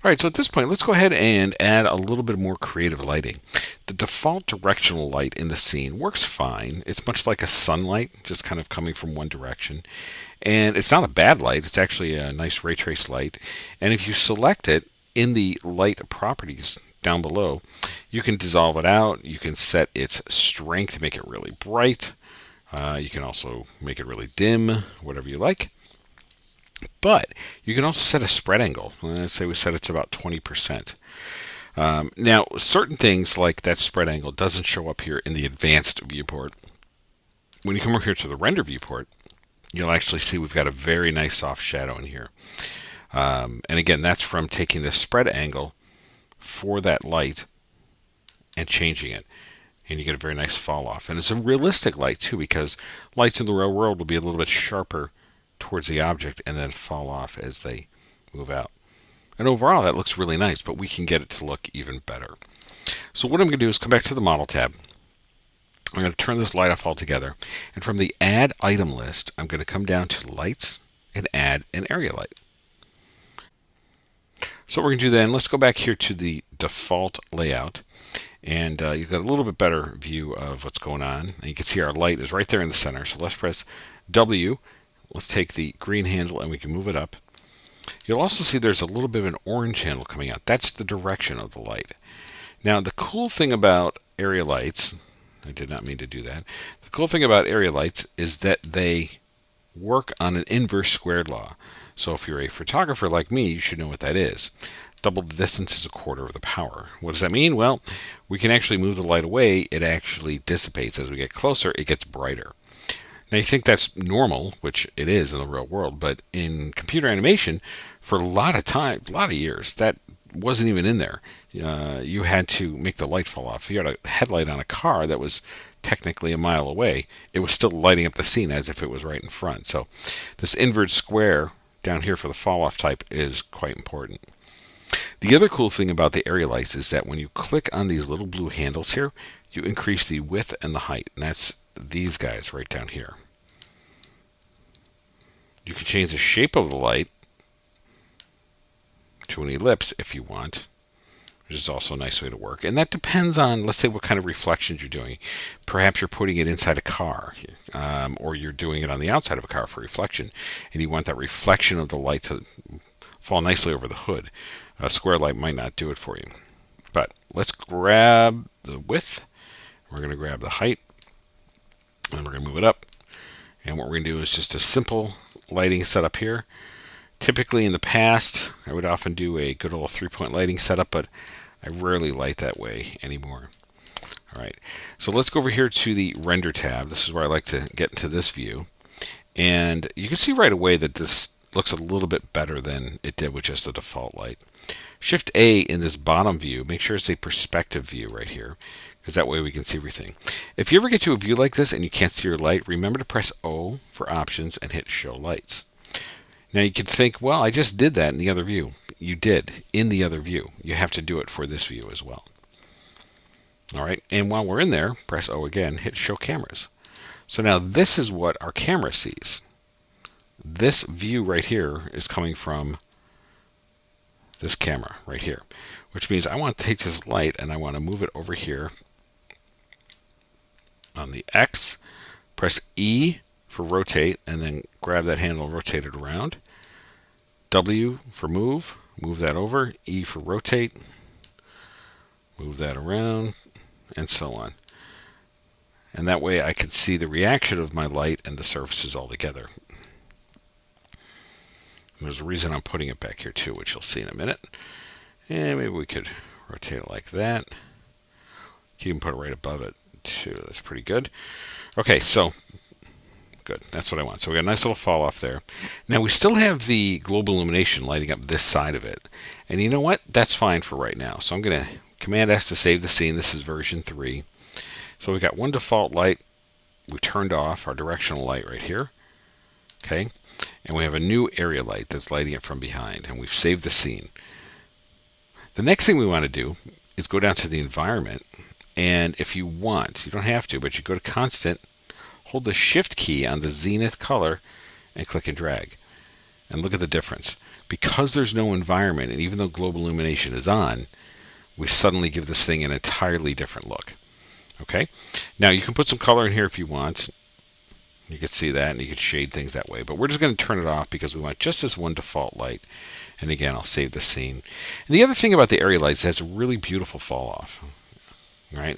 All right, so at this point, let's go ahead and add a little bit more creative lighting. The default directional light in the scene works fine. It's much like a sunlight, just kind of coming from one direction. And it's not a bad light, it's actually a nice ray trace light. And if you select it in the light properties down below, you can dissolve it out. You can set its strength, make it really bright. You can also make it really dim, whatever you like. But you can also set a spread angle. Let's say we set it to about 20%. Now, certain things like that spread angle doesn't show up here in the advanced viewport. When you come over here to the render viewport, you'll actually see we've got a very nice soft shadow in here. And again, that's from taking the spread angle for that light and changing it. And you get a very nice fall off. And it's a realistic light too, because lights in the real world will be a little bit sharper towards the object and then fall off as they move out. And overall, that looks really nice, but we can get it to look even better. So what I'm going to do is come back to the Model tab. I'm going to turn this light off altogether. And from the Add Item list, I'm going to come down to Lights and add an area light. So what we're going to do then, let's go back here to the default layout. And you've got a little bit better view of what's going on. And you can see our light is right there in the center. So let's press W. Let's take the green handle and we can move it up. You'll also see there's a little bit of an orange handle coming out. That's the direction of the light. Now, the cool thing about area lights, I did not mean to do that. The cool thing about area lights is that they work on an inverse squared law. So if you're a photographer like me, you should know what that is. Double the distance is a quarter of the power. What does that mean? Well, we can actually move the light away. It actually dissipates. As we get closer, it gets brighter. Now you think that's normal, which it is in the real world, but in computer animation, for a lot of time, a lot of years, that wasn't even in there. You had to make the light fall off. If you had a headlight on a car that was technically a mile away, it was still lighting up the scene as if it was right in front. So this inverted square down here for the fall off type is quite important. The other cool thing about the area lights is that when you click on these little blue handles here, you increase the width and the height, and that's these guys right down here. You can change the shape of the light to an ellipse if you want, which is also a nice way to work. And that depends on, let's say, what kind of reflections you're doing. Perhaps you're putting it inside a car, or you're doing it on the outside of a car for reflection, and you want that reflection of the light to fall nicely over the hood. A square light might not do it for you. But let's grab the width. We're going to grab the height, and we're going to move it up. And what we're going to do is just a simple lighting setup here. Typically in the past, I would often do a good old 3-point lighting setup, but I rarely light that way anymore. All right, so let's go over here to the Render tab. This is where I like to get into this view. And you can see right away that this looks a little bit better than it did with just the default light. Shift A in this bottom view, make sure it's a perspective view right here, because that way we can see everything. If you ever get to a view like this and you can't see your light, remember to press O for options and hit Show Lights. Now you could think, well, I just did that in the other view. You did in the other view. You have to do it for this view as well. All right, and while we're in there, press O again, hit Show Cameras. So now this is what our camera sees. This view right here is coming from this camera right here, which means I want to take this light and I want to move it over here on the X, press E for rotate, and then grab that handle and rotate it around. W for move that over. E for rotate, move that around, and so on. And that way I can see the reaction of my light and the surfaces all together. There's a reason I'm putting it back here too, which you'll see in a minute. And maybe we could rotate it like that. You can even put it right above it too. That's pretty good. Okay, so good. That's what I want. So we got a nice little fall off there. Now we still have the global illumination lighting up this side of it. And you know what? That's fine for right now. So I'm going to Command S to save the scene. This is version 3. So we got one default light. We turned off our directional light right here. Okay. And we have a new area light that's lighting it from behind, and we've saved the scene. The next thing we want to do is go down to the environment, and if you want, you don't have to, but you go to constant, hold the shift key on the zenith color, and click and drag. And look at the difference. because there's no environment, and even though global illumination is on, we suddenly give this thing an entirely different look. Okay, now you can put some color in here if you want. You can see that, and you can shade things that way, but we're just going to turn it off because we want just this one default light. And again, I'll save the scene. And the other thing about the area lights, it has a really beautiful fall off. Right?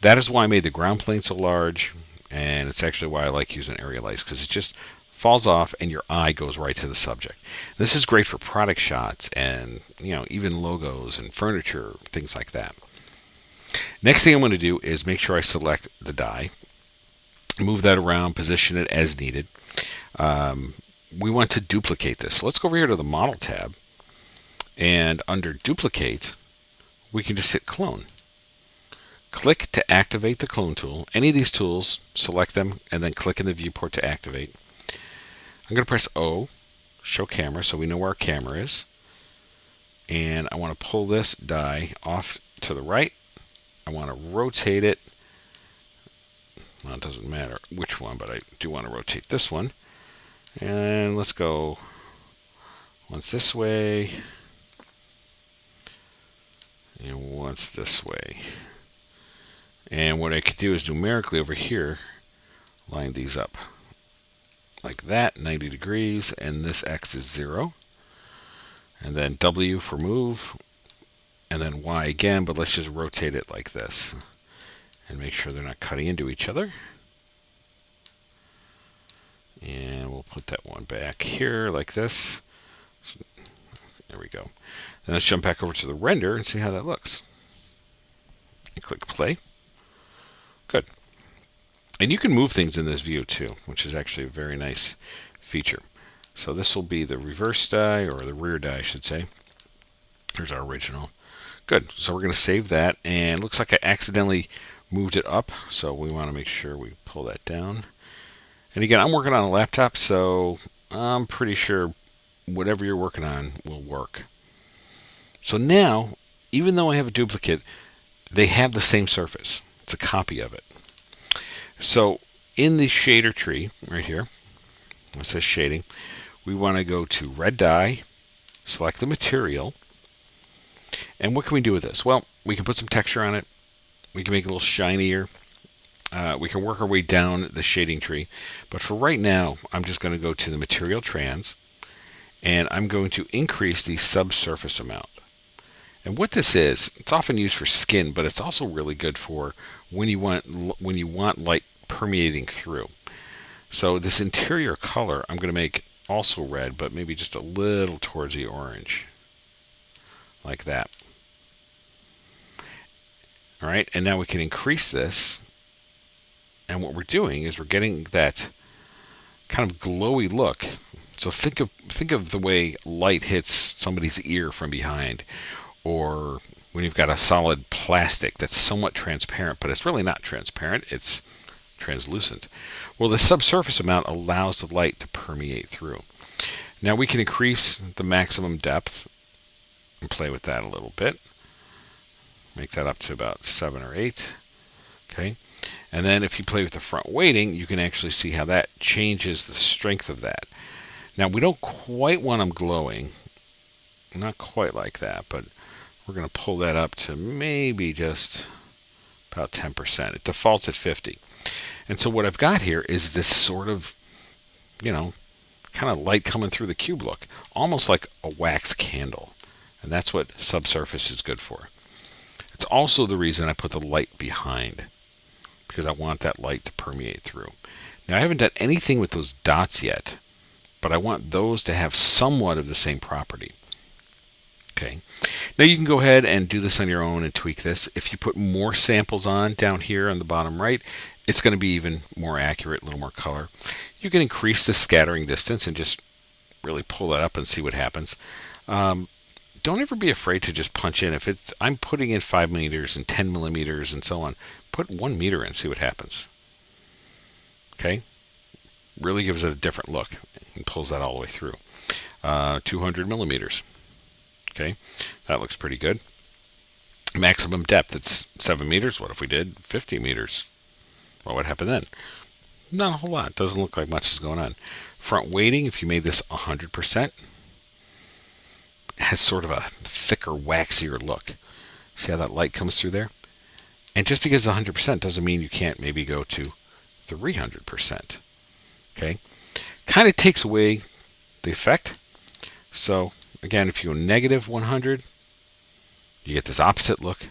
That is why I made the ground plane so large, and it's actually why I like using area lights, because it just falls off and your eye goes right to the subject. This is great for product shots and even logos and furniture, things like that. Next thing I'm going to do is make sure I select the die, move that around, position it as needed. We want to duplicate this. So let's go over here to the Model tab, and under Duplicate, we can just hit Clone. Click to activate the clone tool. Any of these tools, select them, and then click in the viewport to activate. I'm going to press O, show camera, so we know where our camera is. And I want to pull this die off to the right. I want to rotate it. Well, it doesn't matter which one, but I do want to rotate this one. And let's go once this way and once this way. And what I could do is numerically over here, line these up like that, 90 degrees, and this X is 0. And then W for move, and then Y again, but let's just rotate it like this and make sure they're not cutting into each other. And we'll put that one back here like this. There we go. Then let's jump back over to the render and see how that looks. And click play. Good. And you can move things in this view too, which is actually a very nice feature. So this will be the reverse die, or the rear die, I should say. Here's our original. Good. So we're going to save that, and it looks like I accidentally moved it up, so we want to make sure we pull that down. And again, I'm working on a laptop, so I'm pretty sure whatever you're working on will work. So now, even though I have a duplicate, they have the same surface. It's a copy of it. So in the shader tree right here, it says shading, we want to go to red die, select the material, and what can we do with this? Well, we can put some texture on it. We can make it a little shinier. We can work our way down the shading tree. But for right now, I'm just going to go to the material trans, and I'm going to increase the subsurface amount. And what this is, it's often used for skin, but it's also really good for when you want light permeating through. So this interior color, I'm going to make also red, but maybe just a little towards the orange, like that. All right, and now we can increase this. And what we're doing is we're getting that kind of glowy look. So think of the way light hits somebody's ear from behind, or when you've got a solid plastic that's somewhat transparent, but it's really not transparent, it's translucent. Well, the subsurface amount allows the light to permeate through. Now we can increase the maximum depth and play with that a little bit. Make that up to about 7 or 8. Okay. And then if you play with the front weighting, you can actually see how that changes the strength of that. Now we don't quite want them glowing. Not quite like that, but we're going to pull that up to maybe just about 10%. It defaults at 50. And so what I've got here is this sort of, kind of light coming through the cube look, almost like a wax candle. And that's what subsurface is good for. It's also the reason I put the light behind, because I want that light to permeate through. Now I haven't done anything with those dots yet, but I want those to have somewhat of the same property. Okay. Now you can go ahead and do this on your own and tweak this. If you put more samples on down here on the bottom right, it's going to be even more accurate, a little more color. You can increase the scattering distance and just really pull that up and see what happens. Don't ever be afraid to just punch in. If I'm putting in 5 millimeters and 10 millimeters and so on, put 1 meter in, see what happens. Okay? Really gives it a different look and pulls that all the way through. 200 millimeters. Okay? That looks pretty good. Maximum depth, it's 7 meters. What if we did 50 meters? What would happen then? Not a whole lot. Doesn't look like much is going on. Front weighting, if you made this 100%, has sort of a thicker, waxier look. See how that light comes through there? And just because it's 100% doesn't mean you can't maybe go to 300%. Okay? Kind of takes away the effect. So again, if you go negative 100, you get this opposite look.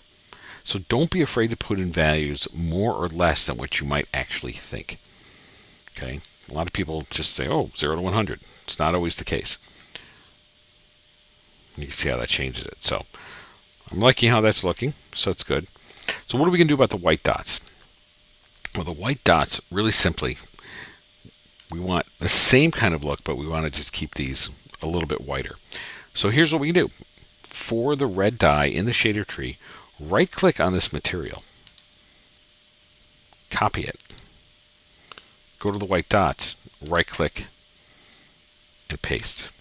So don't be afraid to put in values more or less than what you might actually think. Okay? A lot of people just say, oh, 0 to 100. It's not always the case. You can see how that changes it. So I'm liking how that's looking, so it's good. So what are we going to do about the white dots? Well, the white dots, really simply, we want the same kind of look, but we want to just keep these a little bit whiter. So here's what we can do. For the red dye in the shader tree, right-click on this material. Copy it. Go to the white dots, right-click, and paste.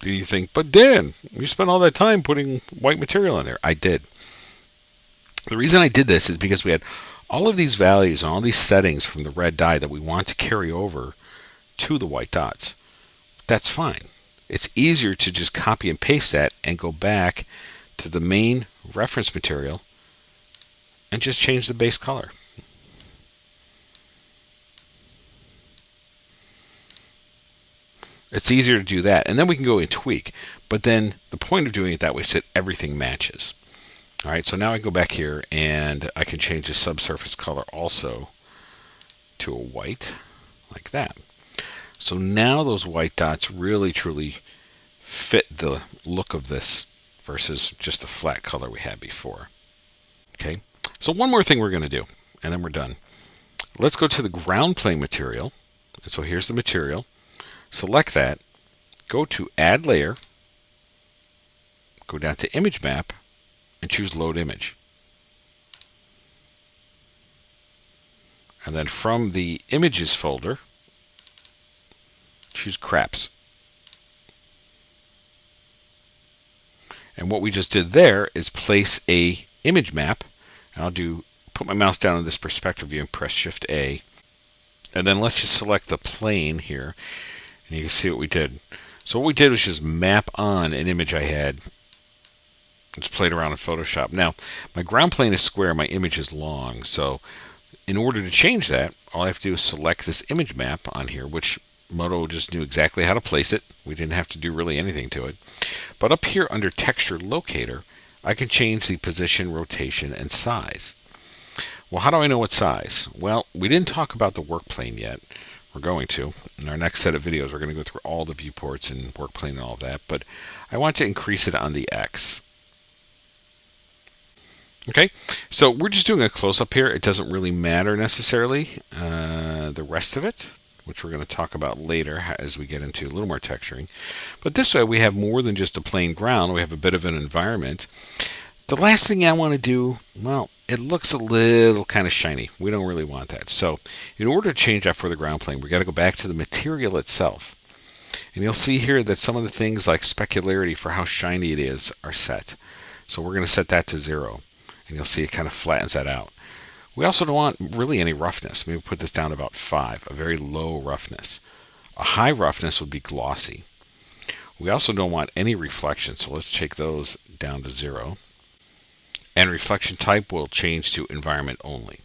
And you think, but Dan, you spent all that time putting white material in there. I did. The reason I did this is because we had all of these values and all these settings from the red dye that we want to carry over to the white dots. That's fine. It's easier to just copy and paste that and go back to the main reference material and just change the base color. It's easier to do that, and then we can go and tweak. But then the point of doing it that way is that everything matches. All right, so now I can go back here and I can change the subsurface color also to a white, like that. So now those white dots really truly fit the look of this versus just the flat color we had before. Okay, so one more thing we're going to do, and then we're done. Let's go to the ground plane material. And so here's the material. Select that, go to Add Layer, go down to Image Map, and choose Load Image. And then from the Images folder, choose Craps. And what we just did there is place a image map. And I'll put my mouse down in this perspective view and press Shift A. And then let's just select the plane here. And you can see what we did. So what we did was just map on an image I had. Just played around in Photoshop. Now, my ground plane is square, my image is long. So in order to change that, all I have to do is select this image map on here, which Moto just knew exactly how to place it. We didn't have to do really anything to it. But up here under Texture Locator, I can change the position, rotation, and size. Well, how do I know what size? Well, we didn't talk about the work plane yet. We're going to. In our next set of videos, we're going to go through all the viewports and work plane and all of that. But I want to increase it on the X. Okay, so we're just doing a close-up here. It doesn't really matter necessarily the rest of it, which we're going to talk about later as we get into a little more texturing. But this way we have more than just a plain ground. We have a bit of an environment. The last thing I want to do, well, it looks a little kind of shiny. We don't really want that. So in order to change that for the ground plane, we got to go back to the material itself. And you'll see here that some of the things like specularity for how shiny it is are set. So we're going to set that to 0. And you'll see it kind of flattens that out. We also don't want really any roughness. Maybe put this down to about 5, a very low roughness. A high roughness would be glossy. We also don't want any reflection, so let's take those down to 0. And reflection type will change to environment only.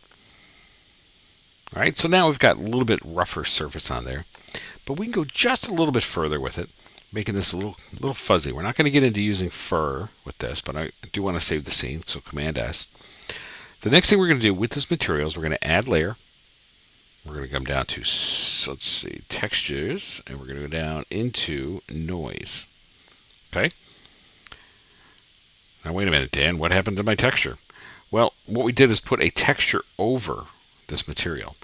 All right, so now we've got a little bit rougher surface on there, but we can go just a little bit further with it, making this a little fuzzy. We're not going to get into using fur with this, but I do want to save the scene, so Command S. The next thing we're going to do with this material is we're going to add layer. We're going to come down to, let's see, textures, and we're going to go down into noise. Okay? Now wait a minute, Dan, what happened to my texture? Well, what we did is put a texture over this material.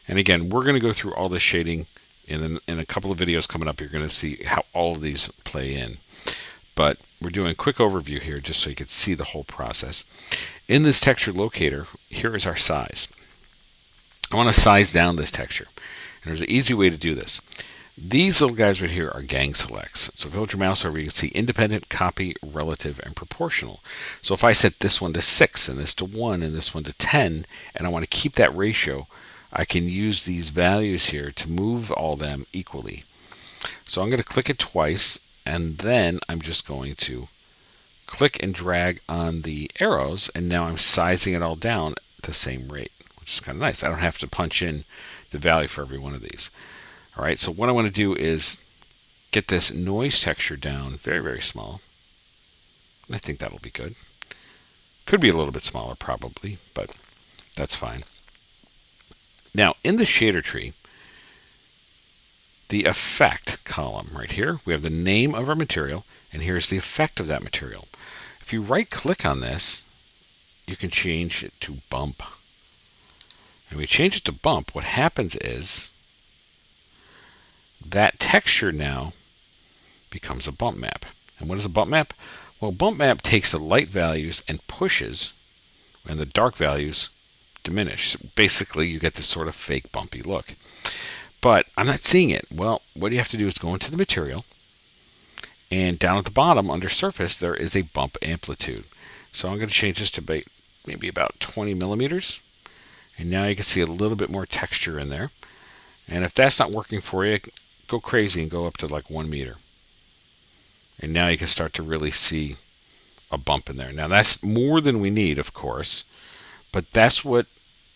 And again, we're going to go through all this shading in a couple of videos coming up. You're going to see how all of these play in. But we're doing a quick overview here just so you can see the whole process. In this texture locator, here is our size. I want to size down this texture. And there's an easy way to do this. These little guys right here are gang selects. So if you hold your mouse over, you can see independent, copy, relative, and proportional. So if I set this one to 6, and this to 1, and this one to 10, and I want to keep that ratio, I can use these values here to move all them equally. So I'm going to click it twice, and then I'm just going to click and drag on the arrows, and now I'm sizing it all down at the same rate, which is kind of nice. I don't have to punch in the value for every one of these. All right, so what I want to do is get this noise texture down very, very small. I think that'll be good. Could be a little bit smaller probably, but that's fine. Now, in the shader tree, the effect column right here, we have the name of our material, and here's the effect of that material. If you right click on this, you can change it to bump. And we change it to bump, what happens is that texture now becomes a bump map. And what is a bump map? Well, bump map takes the light values and pushes, and the dark values diminish. So basically, you get this sort of fake bumpy look. But I'm not seeing it. Well, what you have to do is go into the material, and down at the bottom under surface there is a bump amplitude. So I'm going to change this to maybe about 20 millimeters, and now you can see a little bit more texture in there. And if that's not working for you, go crazy and go up to like 1 meter. And now you can start to really see a bump in there. Now that's more than we need, of course, but that's what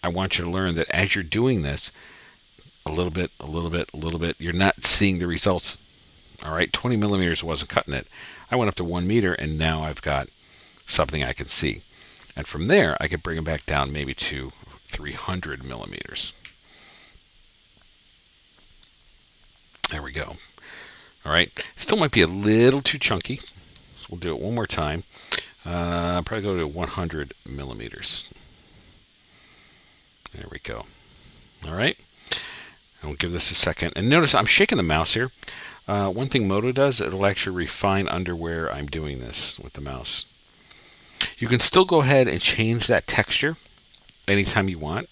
I want you to learn, that as you're doing this, a little bit, a little bit, a little bit, you're not seeing the results. All right, 20 millimeters wasn't cutting it. I went up to 1 meter, and now I've got something I can see. And from there, I could bring it back down maybe to 300 millimeters. There we go. All right, still might be a little too chunky. So we'll do it one more time. Probably go to 100 millimeters. There we go. All right. And we'll give this a second. And notice I'm shaking the mouse here. One thing Moto does, it'll actually refine under where I'm doing this with the mouse. You can still go ahead and change that texture anytime you want.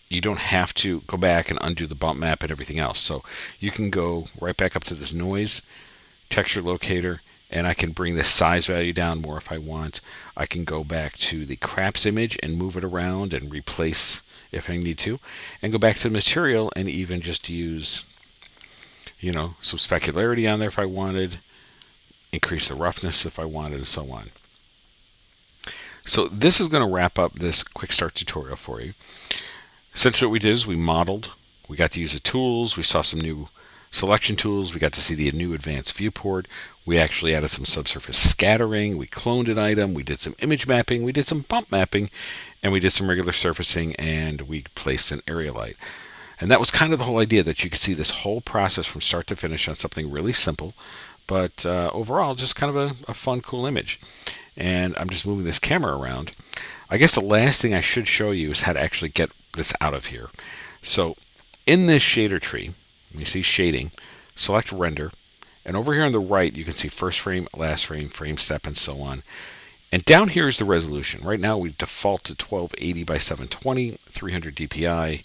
You don't have to go back and undo the bump map and everything else. So you can go right back up to this noise texture locator, and I can bring the size value down more if I want. I can go back to the craps image and move it around and replace if I need to, and go back to the material and even just use, some specularity on there if I wanted, increase the roughness if I wanted, and so on. So this is going to wrap up this QuickStart tutorial for you. Essentially what we did is we modeled, we got to use the tools, we saw some new selection tools, we got to see the new advanced viewport, we actually added some subsurface scattering, we cloned an item, we did some image mapping, we did some bump mapping, and we did some regular surfacing, and we placed an area light. And that was kind of the whole idea, that you could see this whole process from start to finish on something really simple, but overall just kind of a fun, cool image. And I'm just moving this camera around. I guess the last thing I should show you is how to actually get this out of here. So in this shader tree, when you see shading, select render, and over here on the right you can see first frame, last frame, frame step, and so on. And down here is the resolution. Right now we default to 1280 by 720, 300 dpi.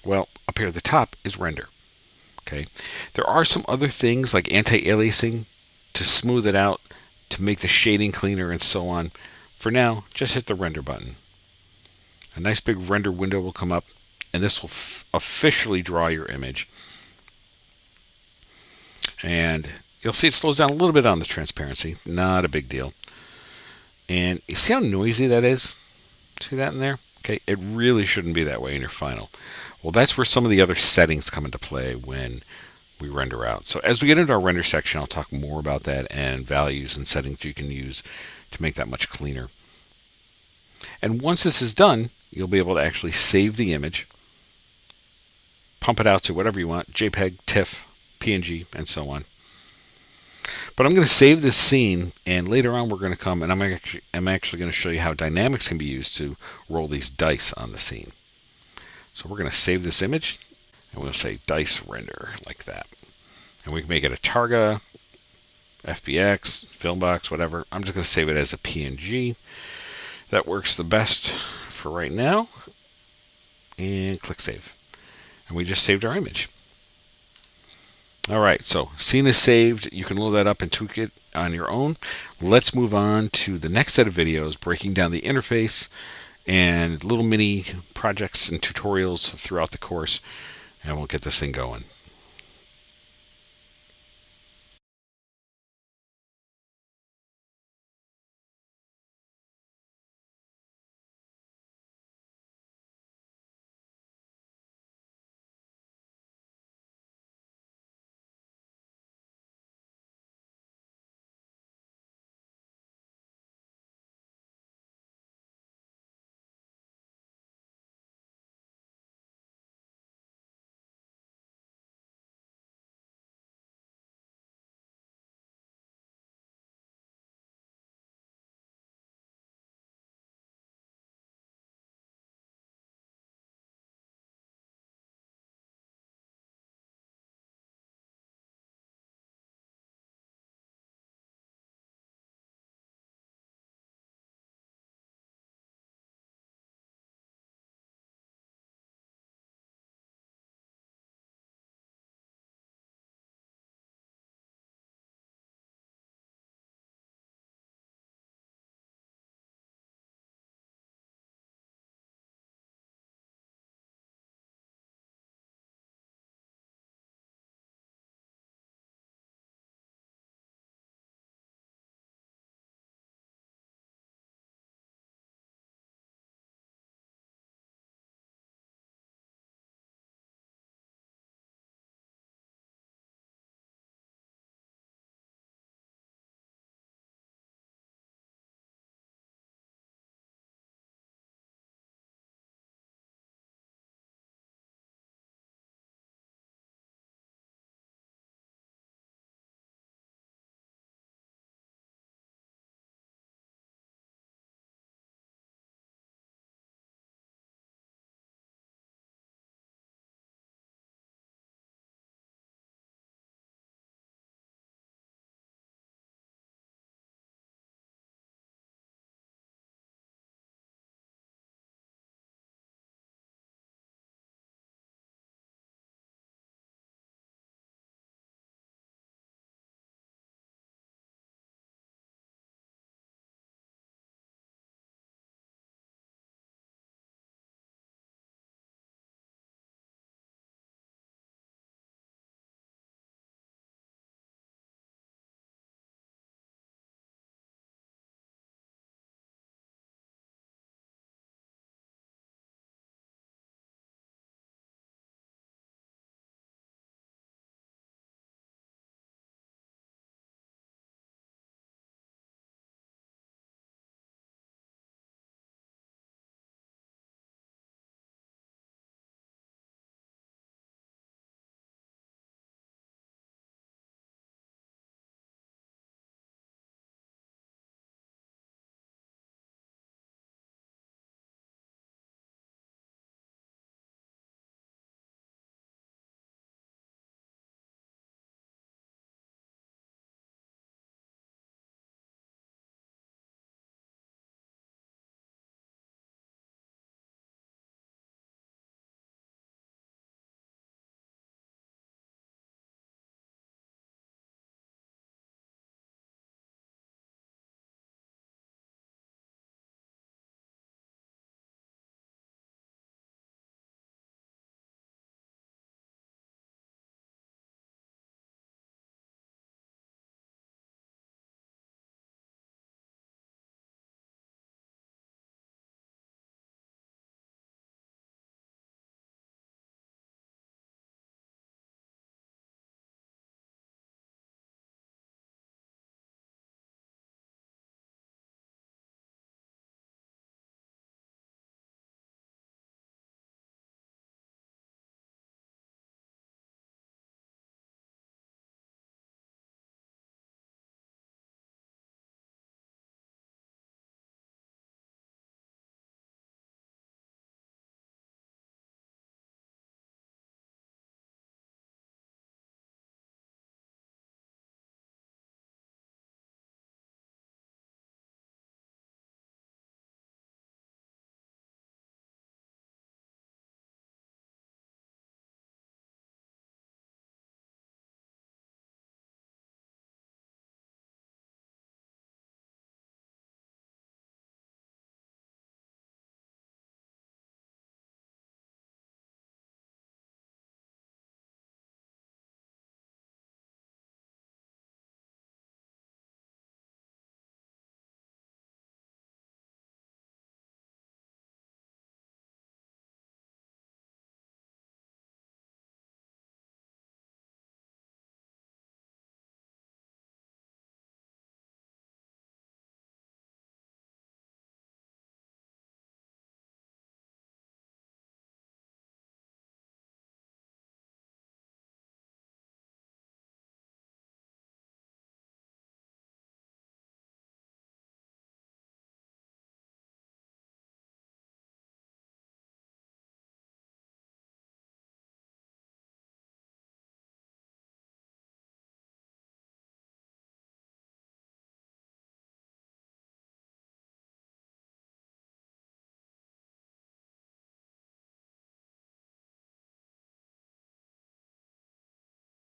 Well, up here at the top is render. Okay. There are some other things like anti-aliasing to smooth it out, to make the shading cleaner, and so on. For now, just hit the render button. A nice big render window will come up, and this will officially draw your image. And you'll see it slows down a little bit on the transparency. Not a big deal. And you see how noisy that is? See that in there? Okay, it really shouldn't be that way in your final. Well, that's where some of the other settings come into play when we render out. So as we get into our render section, I'll talk more about that and values and settings you can use to make that much cleaner. And once this is done, you'll be able to actually save the image, pump it out to whatever you want, JPEG, TIFF, PNG, and so on. But I'm going to save this scene, and later on we're going to come and I'm actually going to show you how dynamics can be used to roll these dice on the scene. So we're going to save this image, and we'll say dice render like that. And we can make it a Targa, FBX, Filmbox, whatever. I'm just going to save it as a PNG. That works the best for right now. And click save. And we just saved our image. Alright, so scene is saved. You can load that up and tweak it on your own. Let's move on to the next set of videos, breaking down the interface and little mini projects and tutorials throughout the course, and we'll get this thing going.